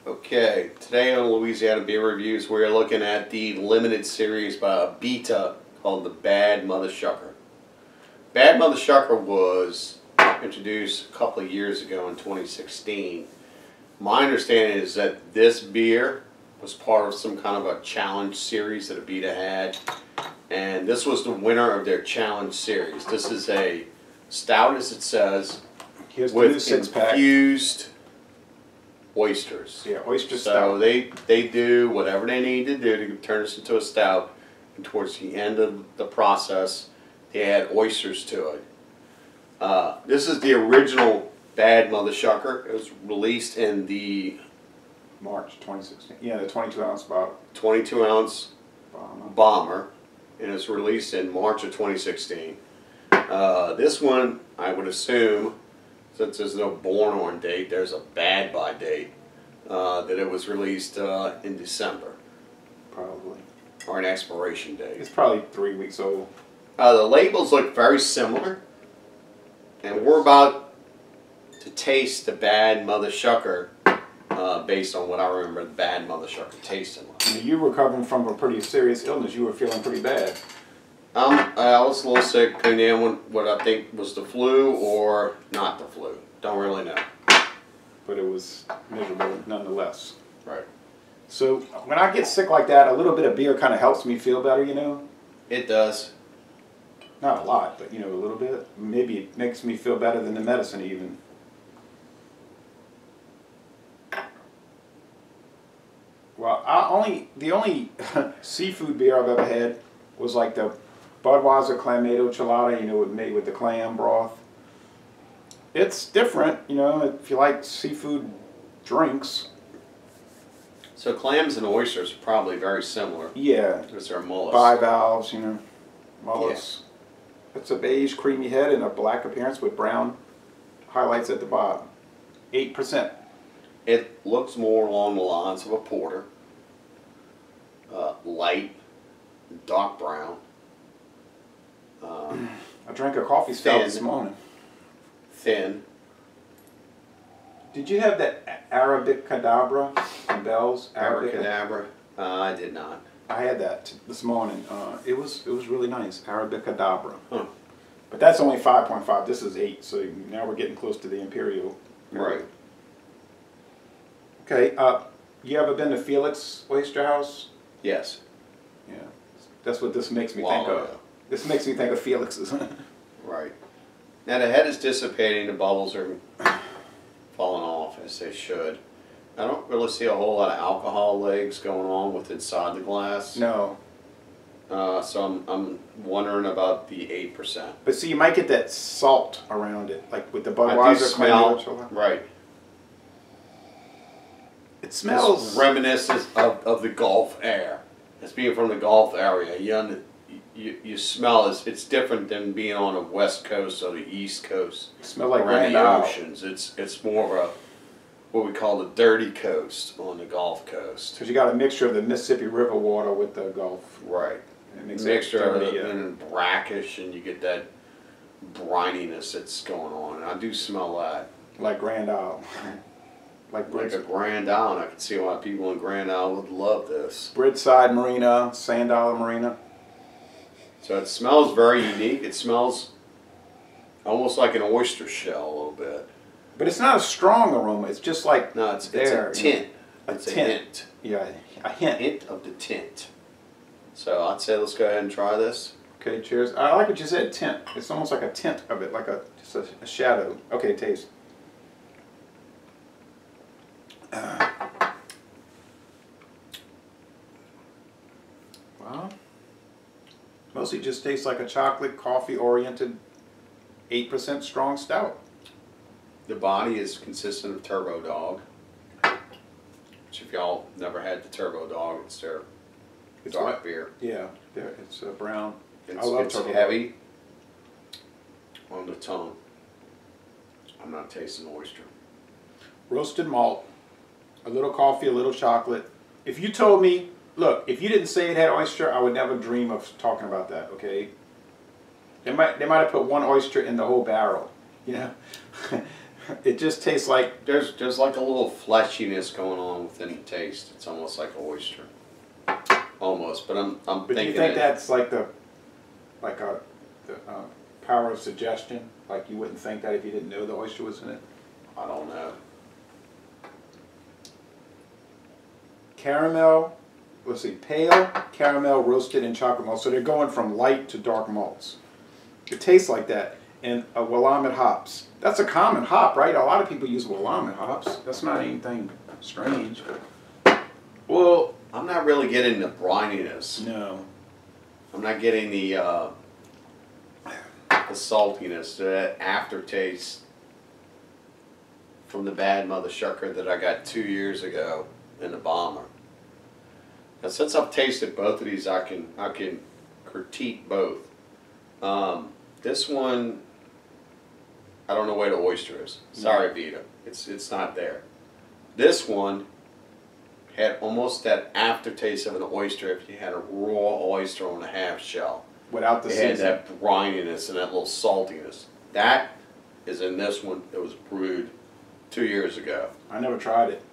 Okay, today on Louisiana Beer Reviews, we're looking at the limited series by Abita called the Bad Mother Shucker. Bad Mother Shucker was introduced a couple of years ago in 2016. My understanding is that this beer was part of some kind of a challenge series that Abita had, and this was the winner of their challenge series. This is a stout, as it says, with infused oysters. Yeah, oyster so stout. they do whatever they need to do to turn this into a stout, and towards the end of the process they add oysters to it. This is the original Bad Mother Shucker. It was released in the March 2016. Yeah, the 22-ounce bottle. 22-ounce bomber, and it's released in March of 2016. This one, I would assume, since there's no born on date, there's a bad by date, that it was released in December. Probably. Or an expiration date. It's probably 3 weeks old. The labels look very similar, and we're about to taste the Bad Mother Shucker based on what I remember the Bad Mother Shucker tasting like. You were recovering from a pretty serious illness. You were feeling pretty bad. I was a little sick, came down what I think was the flu or not the flu. Don't really know. But it was miserable nonetheless. Right. So when I get sick like that, a little bit of beer kind of helps me feel better, you know? It does. Not a lot, but you know, a little bit. Maybe it makes me feel better than the medicine even. Well, the only seafood beer I've ever had was like the Budweiser Clamato Chelada, you know, made with the clam broth. It's different, you know, if you like seafood drinks. So clams and oysters are probably very similar. Yeah. Because they're mollusks. Bivalves, you know, mollusks. Yeah. It's a beige creamy head and a black appearance with brown highlights at the bottom. 8%. It looks more along the lines of a porter. Light, dark brown. I drank a coffee stout this morning. Thin. Did you have that Arabic Cadabra from Bell's? Arabic Cadabra? I did not. I had that this morning. It was really nice. Arabic Cadabra. Huh. But that's only 5.5. This is 8, so now we're getting close to the Imperial. Right. Okay. You ever been to Felix Oyster House? Yes. Yeah. That's what this makes me think of. This makes me think of Felix's. Right. Now the head is dissipating, the bubbles are falling off as they should. I don't really see a whole lot of alcohol legs going on with inside the glass. No. So I'm wondering about the 8%. But see, you might get that salt around it, like with the Budweiser. I do smell, right. It smells reminiscent of the Gulf air. It's being from the Gulf area. You smell it's different than being on the west coast or the east coast. It smells like around the oceans. It's more of a what we call the dirty coast on the Gulf Coast. Because you got a mixture of the Mississippi River water with the Gulf. Right. It makes mixture of dirty, it and brackish, and you get that brininess that's going on. And I do smell that. Like Grand Isle. Like a Grand Isle. I can see why people in Grand Isle would love this. Bridgeside Marina, Sand Dollar Marina. So it smells very unique. It smells almost like an oyster shell a little bit. But it's not a strong aroma. It's just like no, it's a tint. It's a hint. Yeah, a hint. Hint of the tint. So I'd say let's go ahead and try this. Okay, cheers. I like what you said, tint. It's almost like a tint of it, like just a shadow. Okay, taste. Well, mostly just tastes like a chocolate, coffee-oriented 8% strong stout. The body is consistent of Turbo Dog, which if y'all never had the Turbo Dog, it's their dark beer. Yeah, it's brown. It's heavy on the tongue. I'm not tasting oyster. Roasted malt, a little coffee, a little chocolate. If you told me, look, if you didn't say it had oyster, I would never dream of talking about that, okay? They might have put one oyster in the whole barrel, you know? It just tastes like There's like a little fleshiness going on within the taste. It's almost like an oyster, almost. But I'm But thinking. do you think that's like the power of suggestion? Like you wouldn't think that if you didn't know the oyster was in it? I don't know. Caramel, let's see, pale caramel roasted in chocolate malt. So they're going from light to dark malts. It tastes like that. And Willamette hops. That's a common hop, right? A lot of people use Willamette hops. That's not anything strange. Well, I'm not really getting the brininess. no. I'm not getting the saltiness, that aftertaste from the Bad Mother Shucker that I got 2 years ago in the bomber. Now, since I've tasted both of these, I can critique both. This one, I don't know where the oyster is. Sorry, Abita. It's not there. This one had almost that aftertaste of an oyster if you had a raw oyster on a half shell. Without the seasoning. It had that brininess and that little saltiness. That is in this one. It was brewed 2 years ago. I never tried it.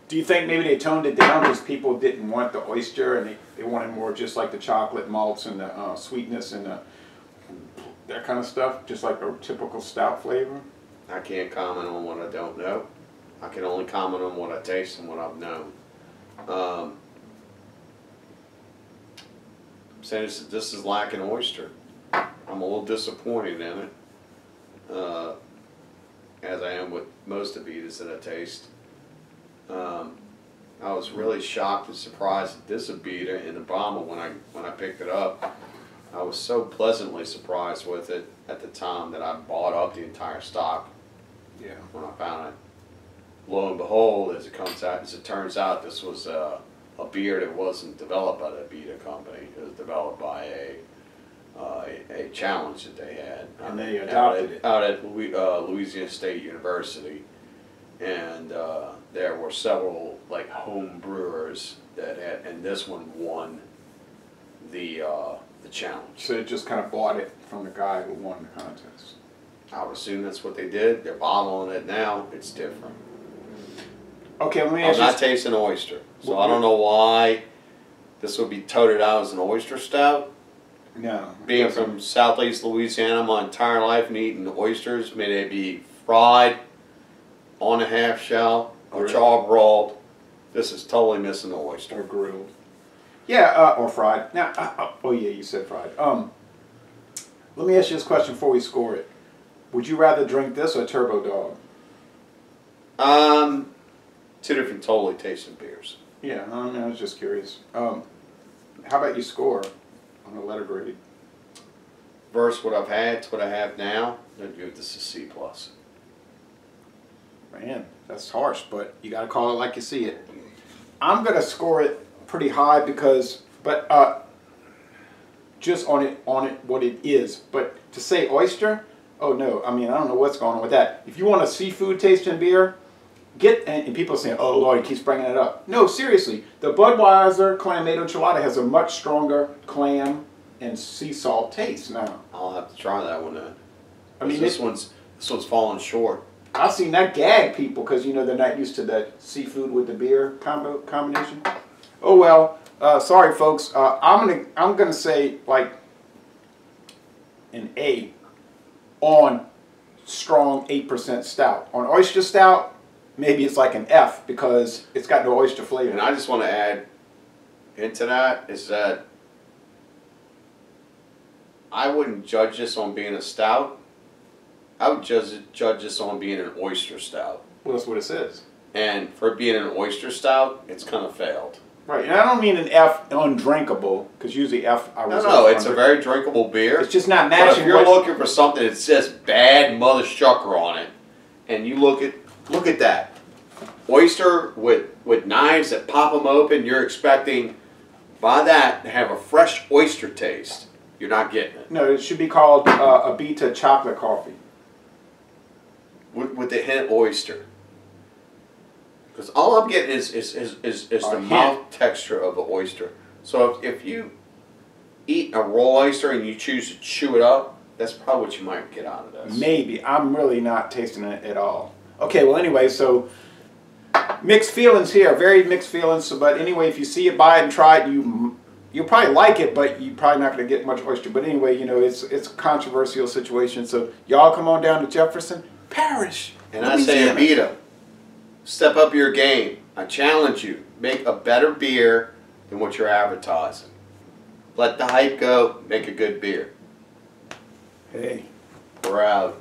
Do you think maybe they toned it down because people didn't want the oyster and they wanted more just like the chocolate malts and the sweetness and that kind of stuff, just like a typical stout flavor? I can't comment on what I don't know. I can only comment on what I taste and what I've known. Saying this is lacking oyster. I'm a little disappointed in it, as I am with most Abitas that I taste. I was really shocked and surprised at this Abita in the bomber when I picked it up. I was so pleasantly surprised with it at the time that I bought up the entire stock. Yeah. When I found it, lo and behold, as it turns out, this was a beer that wasn't developed by the Abita company. It was developed by a challenge that they had. And they adopted it out at Louisiana State University, and there were several like home brewers that had, and this one won the challenge. So they just kind of bought it from the guy who won the contest. I would assume that's what they did. They're bottling it now. It's different. Okay, let me ask you. I'm not tasting oyster, so I don't know why this would be toted out as an oyster stout. No. Being from southeast Louisiana my entire life and eating oysters, may they be fried on a half shell or charbroiled, this is totally missing the oyster. Or grilled. Yeah, or fried. Now, oh yeah, you said fried. Let me ask you this question before we score it. Would you rather drink this or Turbo Dog? Two different totally tasting beers. Yeah, I mean, I was just curious. How about you score on a letter grade? Versus what I've had to what I have now, I'd give this a C+. Man, that's harsh, but you got to call it like you see it. I'm going to score it pretty high because, just on it what it is. But to say oyster, oh no, I mean, I don't know what's going on with that. If you want a seafood tasting beer, and people are saying, oh Lord, he keeps bringing it up. No, seriously, the Budweiser Clamato Chelada has a much stronger clam and sea salt taste now. I'll have to try that one then. I mean, this one's falling short. I've seen that gag people because you know they're not used to that seafood with the beer combination. Oh well, sorry folks. I'm gonna say like an A on strong 8% stout. On oyster stout, maybe it's like an F because it's got no oyster flavor. And I just want to add into that is that I wouldn't judge this on being a stout. I would judge this on being an oyster stout. Well, that's what it says. And for it being an oyster stout, it's kind of failed. Right, and I don't mean an F undrinkable, because usually F I reserve. No, it's a very drinkable beer. It's just not But matching. if you're looking for something that says Bad Mother Shucker on it, and you look at that oyster with knives that pop them open, you're expecting by that to have a fresh oyster taste. You're not getting it. No, it should be called Abita chocolate coffee. With the hint oyster. Because all I'm getting is the mouth texture of the oyster. So if you eat a raw oyster and you choose to chew it up, That's probably what you might get out of this. Maybe. I'm really not tasting it at all. Okay, well anyway, so mixed feelings here, very mixed feelings. So, but anyway, if you see it, buy it and try it. You'll probably like it, but you're probably not going to get much oyster. But anyway, you know, it's a controversial situation. So y'all come on down to Jefferson Parish, and I say, Abita, step up your game. I challenge you. Make a better beer than what you're advertising. Let the hype go. Make a good beer. Hey. We're out.